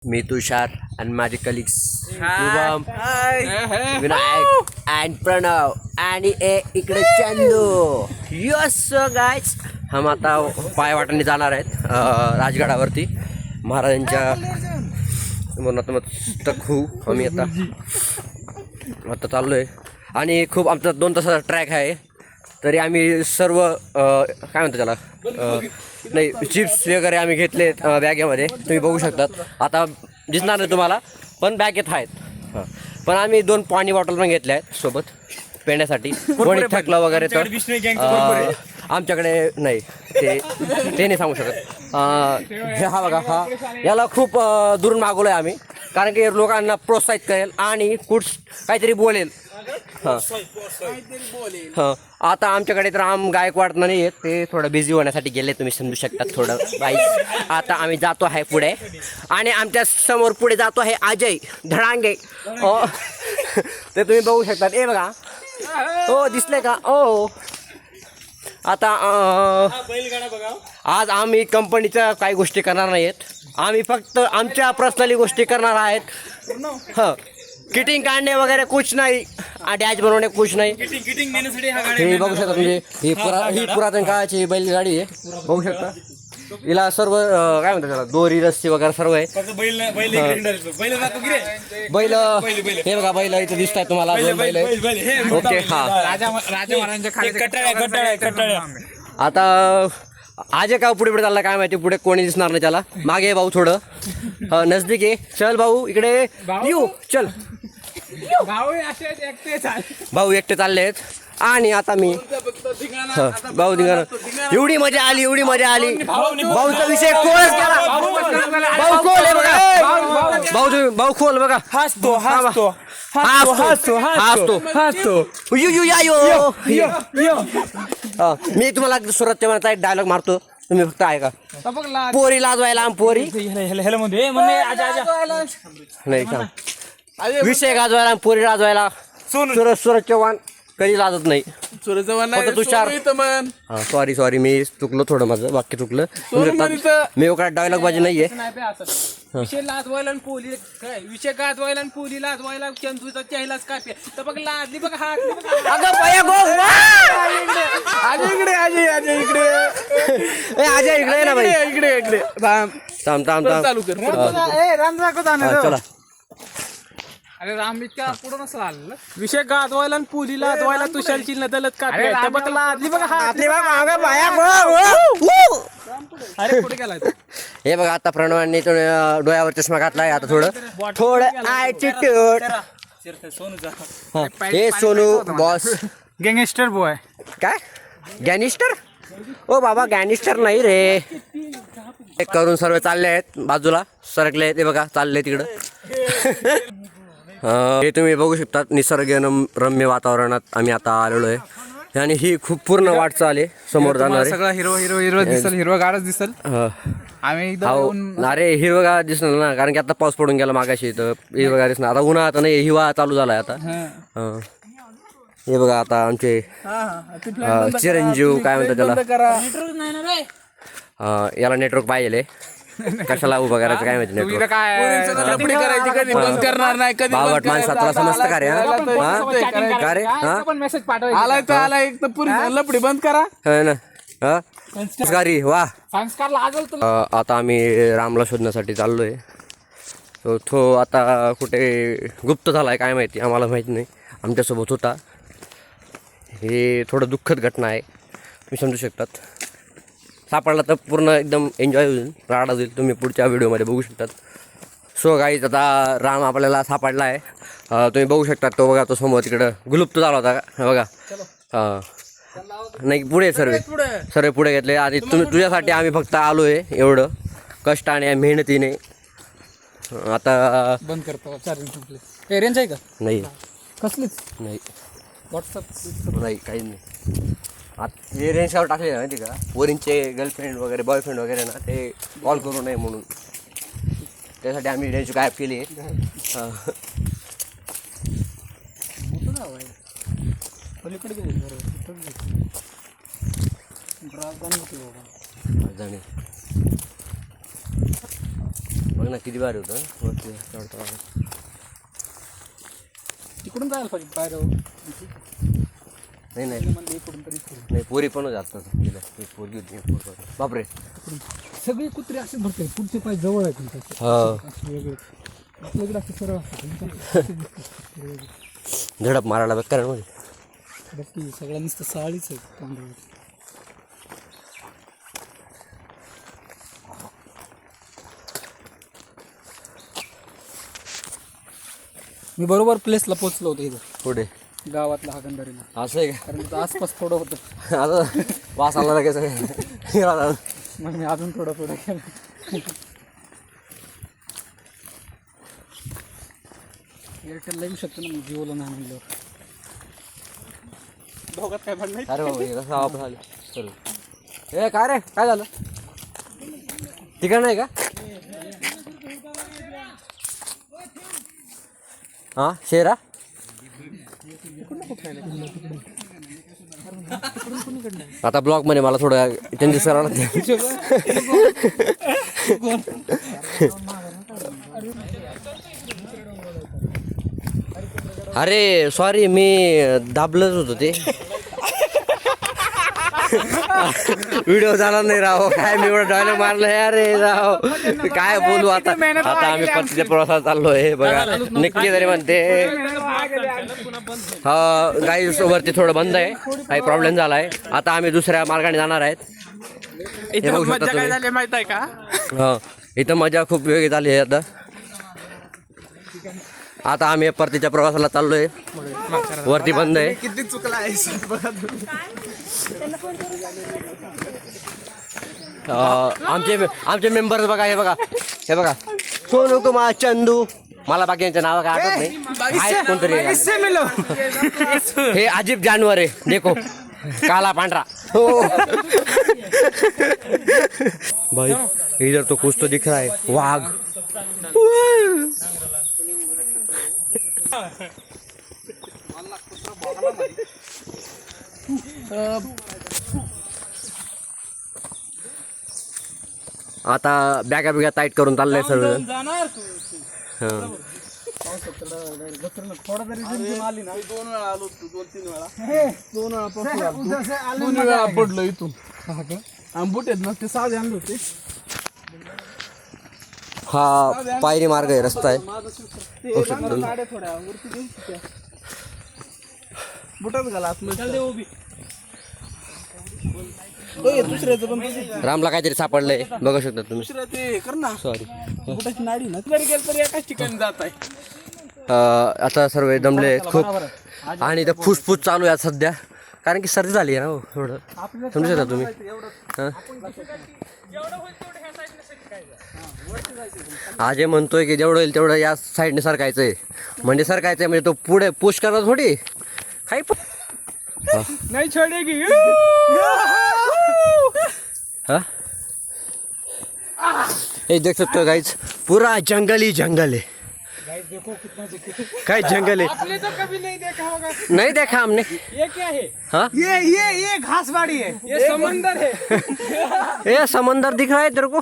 मी तुषार and माझे colleagues Shubham, Vinayak and Pranab आणि इकडे चंदू. यस गाइस, हम आता पायवाटाने जाणार आहेत राजगडावरती महाराजांच्या मस्तक होऊ. आम्ही आता चाललोय आणि खूप आमचा 2 तासाचा ट्रॅक आहे. तरी आम्ही सर्व काय म्हणतो त्याला नाही चिप्स वगैरे आम्ही घेतले बॅगेमध्ये, तुम्ही बघू शकतात. आता दिसणार नाही तुम्हाला पण बॅगेत आहेत. पण आम्ही 2 पाणी बॉटल पण घेतल्या आहेत सोबत पिण्यासाठी. कोणी थकलं वगैरे तर आमच्याकडे नाही ते नाही सांगू शकत. हा बघा, हा याला खूप दुरून मागवलं आहे आम्ही, कारण की लोकांना प्रोत्साहित करेल आणि काहीतरी बोलेल. हां आता आमच्याकडे तर राम गायकवाड नाही आहेत, ते थोडं बिझी होण्यासाठी गेले, तुम्ही समजू शकता थोडं बाईक. आता आम्ही जातो आहे पुढे आणि आमच्या समोर पुढे जातो आहे अजय धडांगे. ते तुम्ही बघू शकतात. ए बघा, हो दिसले का? ओ आता आज आम्ही कंपनीच्या काही गोष्टी करणार नाहीत, आम्ही फक्त आमच्या पर्सनली गोष्टी करणार आहेत. हां, किटिंग काढणे वगैरे कुछ नाही, डॅच बनवणे कुछ नाही. हे बघू शकता म्हणजे ही पुरातन काळाची बैलगाडी आहे, बघू शकता. हिला सर्व काय म्हणतात त्याला, दोरी रस्सी वगैरे सर्व आहे. बैल हे बघा, बैल इथे दिसत आहे तुम्हाला. ओके, हा आता आज का पुढे पुढे चालला काय माहिती, पुढे कोणी दिसणार नाही त्याला. मागे भाऊ थोडं नजदीक आहे. चल भाऊ इकडे येऊ, चल भाऊ एकटे चालले आहेत. आणि आता मी भाऊ धिंगाणा, एवढी मजा आली. भाऊचा विषय खोलच केला. भाऊ खोल आहे बघा, भाऊ खोल बघा. हसतो मी तुम्हाला सुरतच्या मनाचा एक डायलॉग मारतो, तुम्ही फक्त ऐका. पोरी लाजवायला पोरी नाही का, विषय गाजवायला पोरी लाजवायला. सुरत चव्हाण कधी लाजत नाही. तुषार सॉरी मी चुकलो थोडं, माझं वाक्य चुकलं. मी एवढा डायलॉग बाजी नाहीये. विषय लाजवायला पोली विषय गाजवायला पोली लाजवायला चंदूचा चेहलाच कापे तर बघ लाजली बघ. हा अजय इकडे ना भाई, इकडे थांब चालू कर. चला. अरे राम इतक्या पुढं नसलं आलेलं. विषय गाजवायला पोली लाजवायला तुषारची नदलत कापे तर बघ लाजली बघ. अरे पुढे गेला. हे बघा, आता प्रणवांनी डोळ्यावर चष्मा घातलाय. आता थोडं ॲटिट्यूड. हे सोनू बॉस गँगस्टर बॉय. काय गॅनिस्टर? ओ बाबा गॅनिस्टर नाही रे. करून सर्व चालले आहेत, बाजूला सरकले आहेत. हे बघा चालले तिकडं. हे तुम्ही बघू शकता, निसर्ग रम्य वातावरणात आम्ही आता आलेलो आहे. आणि ही खूप पूर्ण वाटचाल आहे समोर जाणार. सगळं हिरवं दिसल, हिरवगारच दिसल. आम्ही अरे हिरवगार दिसणार ना, कारण की आता पाऊस पडून गेला मागाशी, तर हिरवगार दिसणार. आता उन्हाळा आता नाही, हिवाळा चालू झालाय आता. हे बघा आता आमचे चिरंजीव काय म्हणतात त्याला, याला नेटवर्क पाहिजे. कशाला उभं करायचं काय माहिती. नेटवर्क बावट माणसा तुला समजतं का रे? का रे लपडी बंद करा ना. संस्कारी वा. आता आम्ही रामला शोधण्यासाठी चाललोय. तो आता कुठे गुप्त झालाय काय माहिती, आम्हाला माहिती नाही. आमच्यासोबत होता. हे थोडं दुःखद घटना आहे, तुम्ही समजू शकतात. सापडला तर पूर्ण एकदम एन्जॉय होईल, राडा होईल. तुम्ही पुढच्या व्हिडिओमध्ये बघू शकतात. सो गाईज, आता राम आपल्याला सापडला आहे. तुम्ही बघू शकतात. तो बघा, तो समोर तिकडं गुलुप्त झाला होता का बघा. नाही पुढे सर्व पुढे घेतले. आणि तुझ्यासाठी आम्ही फक्त आलो आहे, एवढं कष्टाने मेहनतीने. आता बंद करतो. रेंज आहे का? नाही कसलीच नाही, व्हॉट्सअप नाही, काहीच नाही. आता हे रेंजवर टाकले माहिती का, पोरींचे गर्लफ्रेंड वगैरे बॉयफ्रेंड वगैरे ना, ते कॉल करू नये म्हणून. त्यासाठी आम्ही रेंज गायब केली आहे. बघ ना किती भारी होतं वरती चढतो. तिकडून जायला पाहिजे बाहेर नाही नाही म्हणजे इकडून तरी नाही पोरी पण जातात तिला एक पोरगी होती एक पोरगा होता. बापरे सगळे कुत्रे असे भरते पुढचे पाय जवळ आहेत तुमच्या हा वेगळे आपल्याकडे असे सरळ असतात झडप मारायला बेकार मध्ये. बाकी सगळ्या नुसतं साळीच आहे पांढऱ्यावर. मी बरोबर प्लेसला पोचलो होतो इथं पुढे गावातला हागंदारीला असं आहे कारण तिथं आसपास थोडं होतं का आता वास आला लगेच मग मी अजून थोडं पुढे गेलो. एअरटेलला येऊ शकतो ना मग जिओला नाही म्हणल्यावर दोघात काय भांडण अरे बाबा हे कसं वापस आले चल ए काय रे काय झालं तिकडं नाही का हां शेरा आता ब्लॉग मध्ये मला थोडं चेंजेस करावं लागते. अरे सॉरी मी दाबलंच होतो ते व्हिडिओ झाला नाही राव काय मी एवढं डायलॉग मारलं अरे राव काय बोलू आता आता आम्ही पत्तीच्या प्रवासात चाललोय बघा नक्की तरी म्हणते हा गाई वरती थोडं बंद आहे काही प्रॉब्लेम झालाय आता आम्ही दुसऱ्या मार्गाने जाणार आहेत. हे बघू शकता तुम्ही. झाले माहित आहे का हा इथं मजा खूप वेगळी झाली आहे आता. आता आम्ही परतीच्या प्रवासाला चाललोय वरती बंद आहे. किती चुकला आहे आमचे मेंबर बघा हे बघा सोनू कुमार चंदू मला बाकीच्या नाव काय आठवत नाही आहेत कोणतरी हे अजीब जानवर आहे देखो काला पांढरा हो भाई इधर तो कुछ तो दिख रहा है वाघ. आता बॅगा बिगा टाईट करून चाललंय सर्व. थोडा तरी जिंकून आली ना 2 वेळा आलो 2-3 वेळा 2 वेळा पडलो इथून आंबूट आहेत ना ते साधे आणले होते. हा पायरी मार्ग आहे रस्ता आहे बुटात घाला दुसऱ्याचं पण रामला काहीतरी सापडलंय बघू शकता तुम्ही. दुसरं ते कर ना सॉरी बुटाची नाडी ना तरी गेलं तरी एकाच ठिकाणी जात आहे. आता सर्व दमले खूप आणि इथं फुसफुस चालू आहे सध्या कारण की सर्दी झाली आहे ना हो थोडं समजू शकता तुम्ही. आजे म्हणतोय की जेवढं होईल तेवढं या साईडने सरकायचंय म्हणजे तो पुढे पुश करत थोडी काही नाही छोडेगी हाँ ये देख सकते हो गाइस पूरा जंगल ही जंगल है. काय जंगल है आपने तो कभी नहीं देखा होगा. नहीं देखा हमने. ये क्या है हाँ ये घासबाड़ी है ये समंदर है ये समंदर दिख रहा है तेरे को